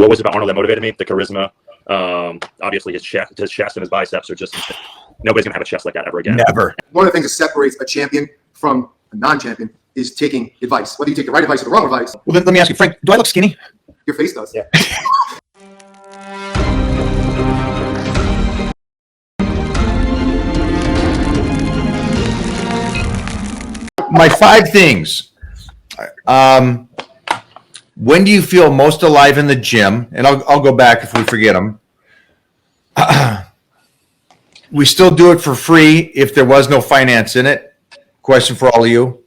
What was it about Arnold that motivated me? The charisma. Obviously his chest and his biceps are just insane. Nobody's gonna have a chest like that ever again. Never. One of the things that separates a champion from a non-champion is taking advice. Whether you take the right advice or the wrong advice. Well, then let me ask you, Frank, do I look skinny? Your face does. Yeah. My 5 things. When do you feel most alive in the gym? And I'll go back if we forget them. We still do it for free if there was no finance in it. Question for all of you.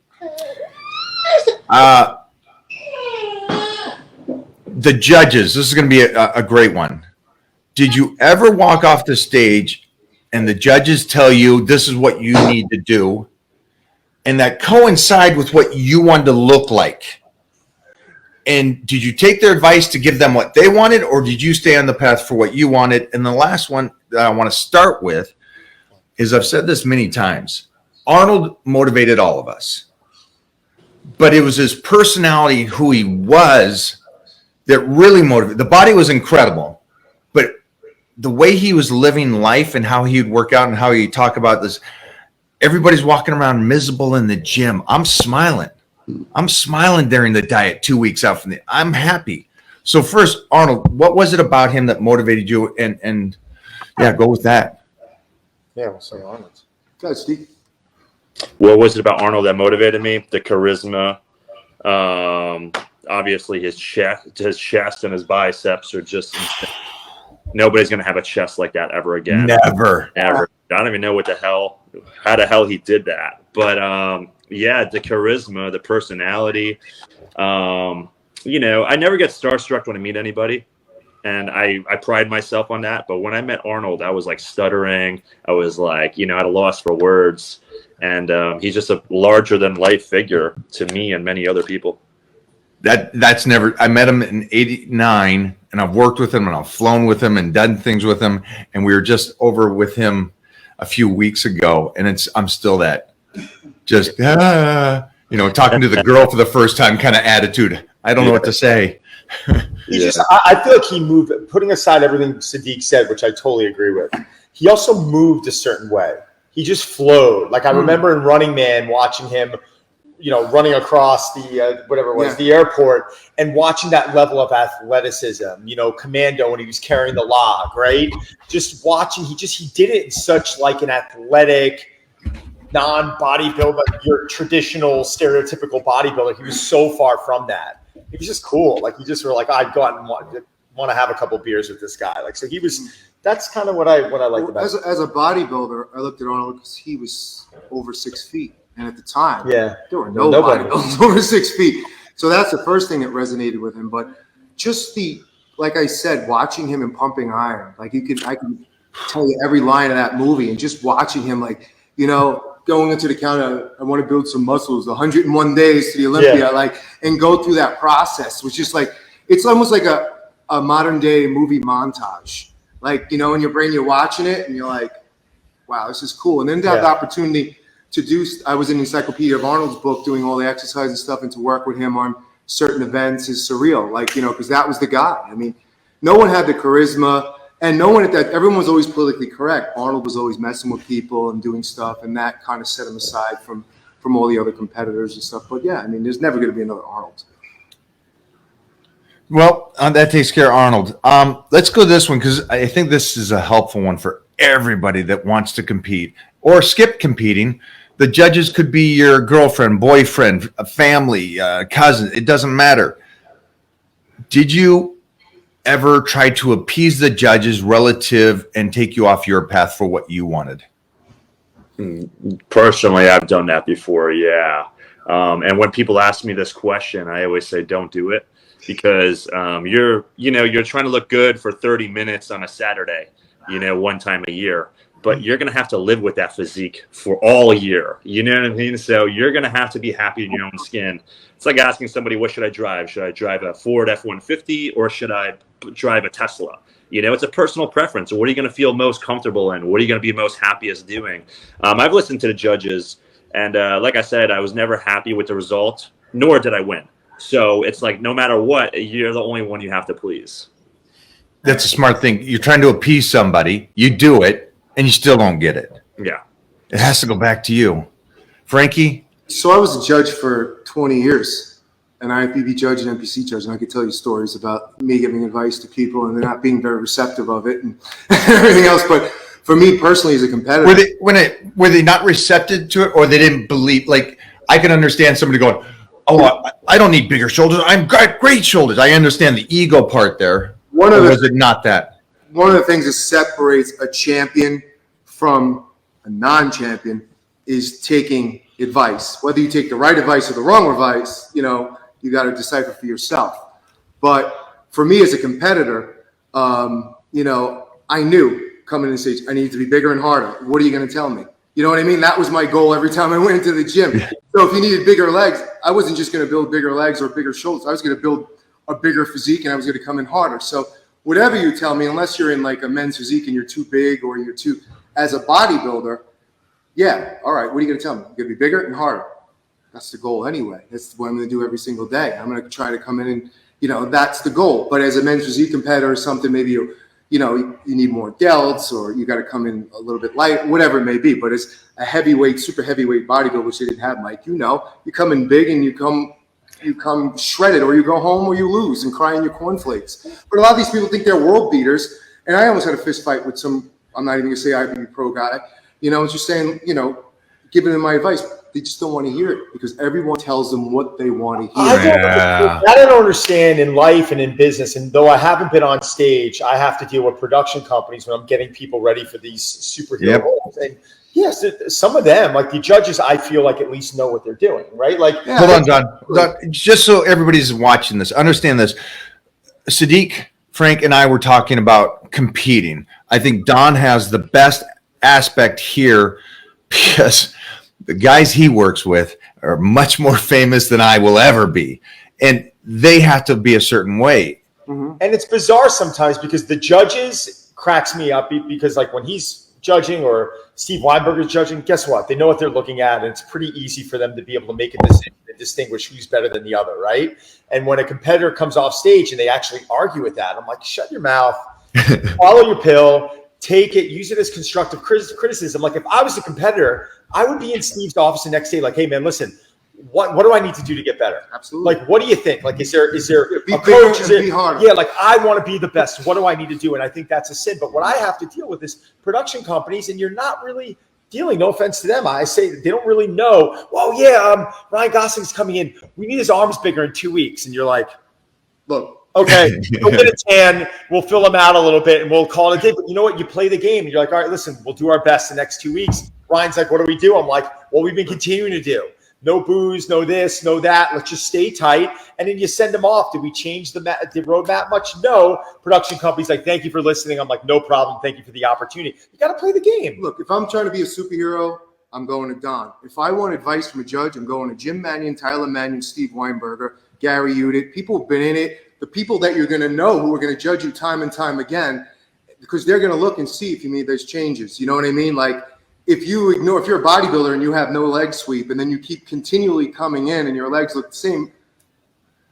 The judges. This is going to be a great one. Did you ever walk off the stage and the judges tell you this is what you need to do, and that coincide with what you wanted to look like? And did you take their advice to give them what they wanted, or did you stay on the path for what you wanted? And the last one that I want to start with is, I've said this many times, Arnold motivated all of us. But it was his personality, who he was, that really motivated. The body was incredible, but the way he was living life and how he would work out and how he'd talk about this, everybody's walking around miserable in the gym. I'm smiling during the diet 2 weeks out from the, I'm happy. So first, Arnold, what was it about him that motivated you? And yeah, go with that. Yeah, we'll say Arnold. Go ahead, Steve. What was it about Arnold that motivated me? The charisma. Obviously his chest and his biceps are just insane. Nobody's gonna have a chest like that ever again. Never. Ever. I don't even know how the hell he did that. But yeah, the charisma, the personality. I never get starstruck when I meet anybody, and I pride myself on that. But when I met Arnold, I was like stuttering. I was like, at a loss for words. And he's just a larger than life figure to me and many other people. That's never. I met him in '89, and I've worked with him, and I've flown with him, and done things with him. And we were just over with him a few weeks ago, and I'm still that, just talking to the girl for the first time kind of attitude. I don't know what to say. I feel like he moved, putting aside everything Sadiq said, which I totally agree with. He also moved a certain way. He just flowed. Like I remember in Running Man watching him, running across the the airport, and watching that level of athleticism. Commando when he was carrying the log, right? Just watching, he did it in such like an athletic, non-bodybuilder, like your traditional stereotypical bodybuilder. He was so far from that. He was just cool. Like you just were like, I'd go out and want to have a couple beers with this guy. Like so, he was. That's kind of what I liked about him. As a bodybuilder, I looked at Arnold because he was over 6 feet. And at the time, there were no bodybuilders over 6 feet. So that's the first thing that resonated with him. But just like I said, watching him in Pumping Iron, like I can tell you every line of that movie, and just watching him, going into the counter, I want to build some muscles, 101 days to the Olympia, and go through that process, which is it's almost like a modern day movie montage. In your brain, you're watching it and you're like, wow, this is cool. And then to have the opportunity to do, I was in the Encyclopedia of Arnold's book doing all the exercise and stuff, and to work with him on certain events is surreal. Because that was the guy. I mean, no one had the charisma, and no one everyone was always politically correct. Arnold was always messing with people and doing stuff, and that kind of set him aside from all the other competitors and stuff. But yeah, I mean, there's never going to be another Arnold. Well, that takes care of Arnold. Let's go this one, because I think this is a helpful one for everybody that wants to compete or skip competing. The judges could be your girlfriend, boyfriend, a family, cousin. It doesn't matter. Did you ever try to appease the judges relative and take you off your path for what you wanted? Personally, I've done that before, yeah. And when people ask me this question, I always say, don't do it. Because you're trying to look good for 30 minutes on a Saturday, one time a year, but you're going to have to live with that physique for all year. You know what I mean? So you're going to have to be happy in your own skin. It's like asking somebody, what should I drive? Should I drive a Ford F-150 or should I drive a Tesla? It's a personal preference. What are you going to feel most comfortable in? What are you going to be most happiest doing? I've listened to the judges, and like I said, I was never happy with the result, nor did I win. So it's like, no matter what, you're the only one you have to please. That's a smart thing. You're trying to appease somebody. You do it, and you still don't get it. Yeah. It has to go back to you. Frankie? So I was a judge for 20 years, an IFBB judge and NPC judge, and I could tell you stories about me giving advice to people and they're not being very receptive of it and everything else. But for me personally as a competitor. Were they not receptive to it, or they didn't believe? Like, I can understand somebody going, oh, I don't need bigger shoulders. I've got great shoulders. I understand the ego part there. Was it not that? One of the things that separates a champion from a non-champion is taking advice. Whether you take the right advice or the wrong advice, you got to decipher for yourself. But for me as a competitor, I knew coming in stage, I need to be bigger and harder. What are you going to tell me? You know what I mean? That was my goal every time I went into the gym. So if you needed bigger legs, I wasn't just going to build bigger legs or bigger shoulders. I was going to build a bigger physique and I was going to come in harder. So whatever you tell me, unless you're in like a men's physique and you're too big or you're too, as a bodybuilder, yeah, all right, what are you going to tell me? You're going to be bigger and harder. That's the goal anyway. That's what I'm going to do every single day. I'm going to try to come in and, that's the goal. But as a men's physique competitor or something, maybe you need more delts or you got to come in a little bit light, whatever it may be. But as a heavyweight, super heavyweight bodybuilder, which they didn't have, Mike, you come in big and you come shredded, or you go home or you lose and cry in your cornflakes. But a lot of these people think they're world beaters. And I almost had a fist fight with some, I'm not even going to say IFBB pro guy, just saying, giving them my advice. They just don't want to hear it because everyone tells them what they want to hear. I don't understand in life and in business. And though I haven't been on stage, I have to deal with production companies when I'm getting people ready for these superhero roles. And yes, some of them, like the judges, I feel like at least know what they're doing, right? Like, hold on, John. Just so everybody's watching this, understand this. Sadiq, Frank, and I were talking about competing. I think Don has the best aspect here because the guys he works with are much more famous than I will ever be. And they have to be a certain way. Mm-hmm. And it's bizarre sometimes because the judges cracks me up because like when he's judging or Steve Weinberger's judging, guess what? They know what they're looking at, and it's pretty easy for them to be able to make a decision and distinguish who's better than the other, right? And when a competitor comes off stage and they actually argue with that, I'm like, shut your mouth, follow your pill, take it, use it as constructive criticism. Like if I was a competitor, I would be in Steve's office the next day like, hey man, listen, what do I need to do to get better? Absolutely. Like, what do you think? Like, is there be a coach? Is be harder. Yeah, like I want to be the best. What do I need to do? And I think that's a sin. But what I have to deal with is production companies, and you're not really dealing. No offense to them, I say they don't really know. Well, yeah, Ryan Gosling's coming in. We need his arms bigger in 2 weeks, and you're like, look. Okay, we'll get a tan. We'll fill him out a little bit, and we'll call it a day. But you know what? You play the game. And you're like, all right, listen, we'll do our best the next 2 weeks. Ryan's like, what do we do? I'm like, well, we've been continuing to do. No booze, no this, no that. Let's just stay tight. And then you send them off. Did we change the roadmap much? No. Production companies like, thank you for listening. I'm like, no problem. Thank you for the opportunity. You got to play the game. Look, if I'm trying to be a superhero, I'm going to Don. If I want advice from a judge, I'm going to Jim Mannion, Tyler Mannion, Steve Weinberger, Gary Udit. People have been in it. The people that you're going to know who are going to judge you time and time again, because they're going to look and see if you need those changes. You know what I mean? Like if you're a bodybuilder and you have no leg sweep and then you keep continually coming in and your legs look the same,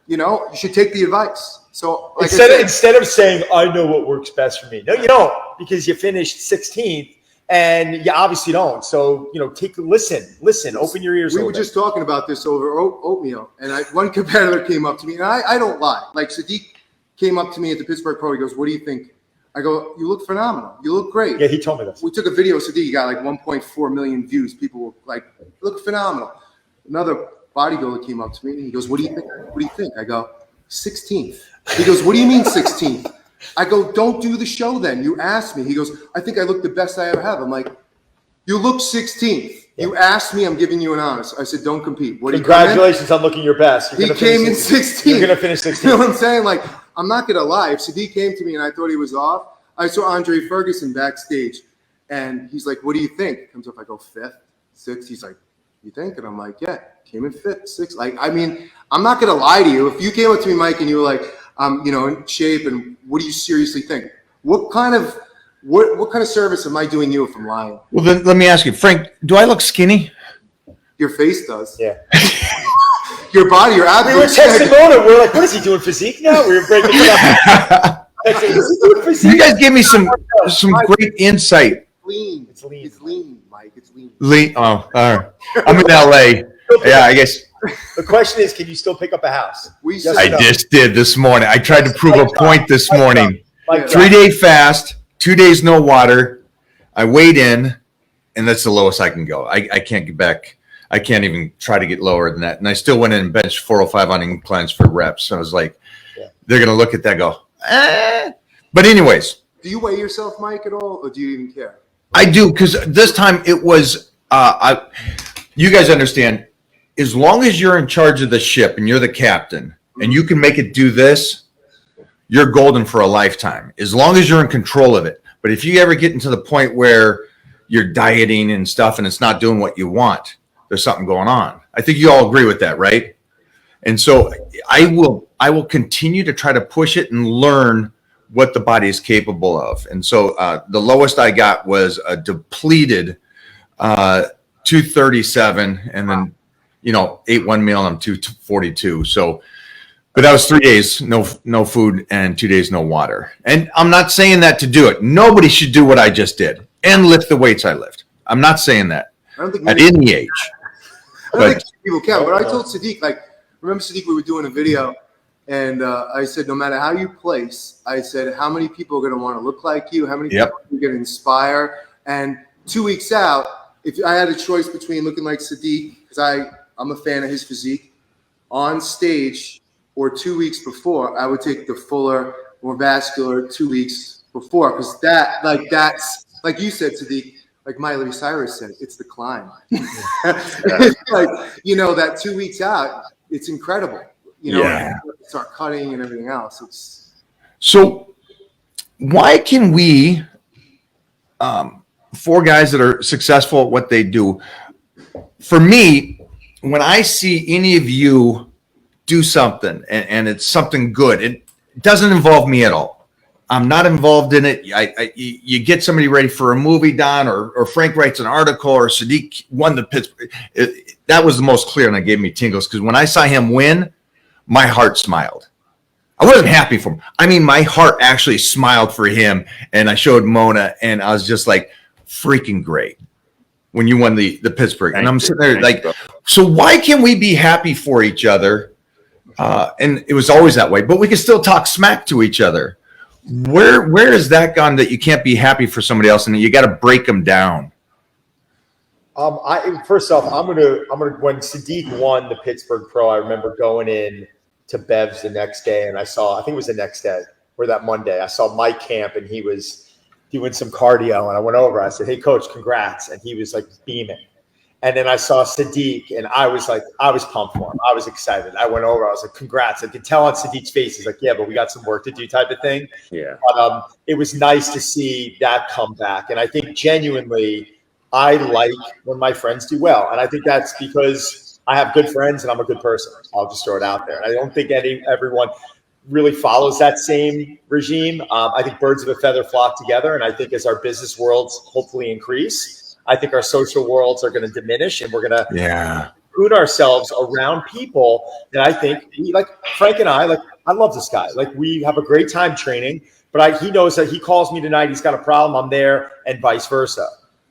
you should take the advice. So like instead of saying, I know what works best for me. No, you don't, because you finished 16th and you obviously don't. So, listen, open your ears. We were just talking about this over oatmeal, and one competitor came up to me, and I don't lie. Like Sadiq came up to me at the Pittsburgh Pro. He goes, what do you think? I go, you look phenomenal. You look great. Yeah, he told me this. We took a video of Sadiq. He got like 1.4 million views. People were like, you look phenomenal. Another bodybuilder came up to me, and he goes, what do you think? What do you think? I go, 16th. He goes, what do you mean 16th? I go, don't do the show then. You asked me. He goes, I think I look the best I ever have. I'm like, you look 16th. You asked me, I'm giving you an honest. I said, don't compete. Congratulations on looking your best. He came in 16th. You're going to finish 16th. You know what I'm saying? Like, I'm not going to lie. If Sadiq came to me and I thought he was off, I saw Andre Ferguson backstage. And he's like, what do you think? Comes up, I go, 5th, 6th. He's like, you think? And I'm like, yeah, came in 5th, 6th. Like, I mean, I'm not going to lie to you. If you came up to me, Mike, and you were like, in shape, and what do you seriously think? What kind of service am I doing you if I'm lying? Well, then let me ask you, Frank, do I look skinny? Your face does. Yeah. Your body, your abs. We were texting Mona. We're like, what is he doing, physique now? We were breaking it up. Is he doing You guys gave me some great insight. Lean. It's lean. It's lean, Mike. It's lean. Lean. Oh, all right. I'm in LA. Yeah, I guess. The question is, can you still pick up a house? I just did this morning. I tried to prove a point this morning. 3-day fast, 2 days no water. I weighed in, and that's the lowest I can go. I can't get back. I can't even try to get lower than that. And I still went in and benched 405 on inclines for reps. So I was like, they're going to look at that and go, eh. But anyways. Do you weigh yourself, Mike, at all, or do you even care? I do, because this time it was, you guys understand, as long as you're in charge of the ship and you're the captain and you can make it do this, you're golden for a lifetime, as long as you're in control of it. But if you ever get into the point where you're dieting and stuff and it's not doing what you want, there's something going on. I think you all agree with that, right? And so I will continue to try to push it and learn what the body is capable of. And so the lowest I got was a depleted 237, and then, ate one meal and I'm 242. So, but that was 3 days, no food, and 2 days, no water. And I'm not saying that to do it. Nobody should do what I just did and lift the weights I lift. I'm not saying that at any age. I don't think people can, but I told Sadiq, remember Sadiq, we were doing a video, and I said, no matter how you place, I said, how many people are going to want to look like you? How many people are going to inspire? And 2 weeks out, if I had a choice between looking like Sadiq, because I'm a fan of his physique, on stage or 2 weeks before, I would take the fuller, more vascular 2 weeks before, because that's like you said, Sadiq, like Miley Cyrus said, it's the climb. It's that 2 weeks out, it's incredible. Start cutting and everything else. So why can we, for guys that are successful at what they do, for me, when I see any of you do something and it's something good, it doesn't involve me at all. I'm not involved in it. You get somebody ready for a movie, Don, or Frank writes an article, or Sadiq won the Pittsburgh. That was the most clear, and it gave me tingles, because when I saw him win, my heart smiled. I wasn't happy for him. I mean, my heart actually smiled for him, and I showed Mona, and I was just like, freaking great when you won the Pittsburgh. And I'm sitting there so why can we be happy for each other? And it was always that way, but we can still talk smack to each other. Where is that gone, that you can't be happy for somebody else and you got to break them down? First off, I'm gonna when Sadiq won the Pittsburgh Pro, I remember going in to Bev's the next day, and I think it was the next day or that Monday, I saw Mike Camp, and he was doing some cardio, and I went over. I said, "Hey, coach, congrats!" And he was like beaming. And then I saw Sadiq, and I was pumped for him. I was excited. I went over. I was like, congrats. I could tell on Sadiq's face. He's like, yeah, but we got some work to do type of thing. Yeah. But it was nice to see that come back. And I think genuinely, I like when my friends do well. And I think that's because I have good friends and I'm a good person. I'll just throw it out there. I don't think everyone really follows that same regime. I think birds of a feather flock together. And I think as our business worlds hopefully increase, I think our social worlds are going to diminish, and we're going to put ourselves around people that I think, like Frank and I love this guy. Like, we have a great time training, but he knows that he calls me tonight, he's got a problem, I'm there, and vice versa,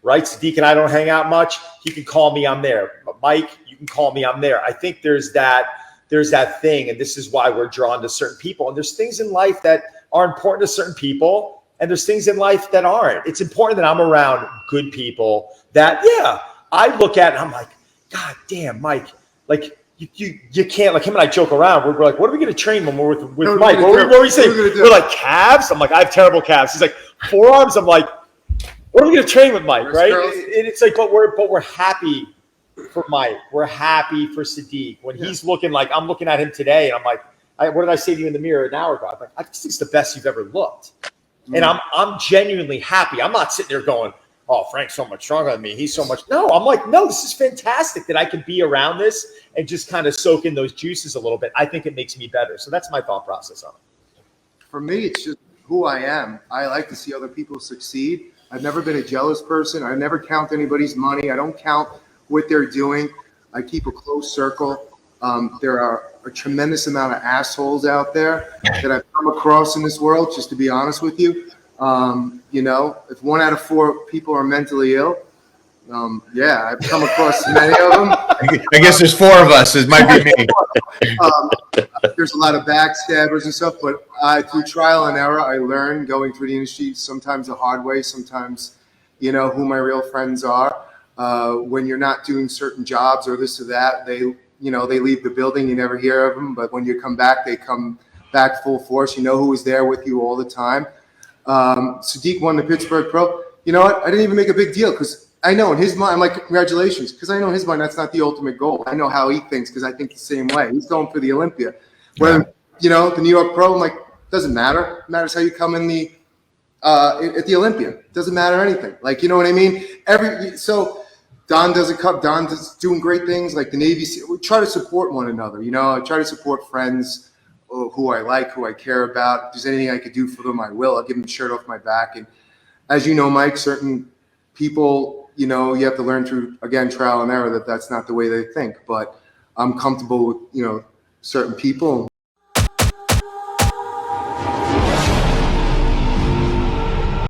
right? Sadiq and I don't hang out much. He can call me, I'm there. But Mike, you can call me, I'm there. I think there's that thing, and this is why we're drawn to certain people. And there's things in life that are important to certain people, and there's things in life that aren't. It's important that I'm around good people that, I look at and I'm like, God damn, Mike, like you can't, like him and I joke around. We're like, what are we going to train when we're with Mike? What are we saying? We're like, calves? I'm like, I have terrible calves. He's like, forearms? I'm like, what are we going to train with Mike, right? And it's like, but we're happy for Mike. We're happy for Sadiq. When he's looking like, I'm looking at him today and I'm like, what did I say to you in the mirror an hour ago? I'm like, I think it's the best you've ever looked. And I'm genuinely happy. I'm not sitting there going, oh, Frank's so much stronger than me. He's so much. No, I'm like, no, this is fantastic that I can be around this and just kind of soak in those juices a little bit. I think it makes me better. So that's my thought process on it. For me, it's just who I am. I like to see other people succeed. I've never been a jealous person. I never count anybody's money. I don't count what they're doing. I keep a close circle. There are a tremendous amount of assholes out there that I've come across in this world, just to be honest with you. You know, if 1 out of 4 people are mentally ill, yeah, I've come across many of them. I guess there's 4 of us. It might be me. There's a lot of backstabbers and stuff, but through trial and error, I learned going through the industry, sometimes the hard way, sometimes, you know, who my real friends are. When you're not doing certain jobs or this or that, they leave the building, you never hear of them, but when you come back, they come back full force. You know who was there with you all the time. Sadiq won the Pittsburgh Pro. You know what? I didn't even make a big deal because I know in his mind, I'm like, congratulations, because I know in his mind that's not the ultimate goal. I know how he thinks because I think the same way. He's going for the Olympia. Whether, you know, the New York Pro, I'm like, doesn't matter. It matters how you come in the at the Olympia. It doesn't matter anything. Like, you know what I mean? So Don does a cup. Don is doing great things like the Navy. We try to support one another. You know, I try to support friends who I like, who I care about. If there's anything I could do for them, I will. I'll give them a shirt off my back. And as you know, Mike, certain people, you know, you have to learn through, again, trial and error that that's not the way they think. But I'm comfortable with, you know, certain people.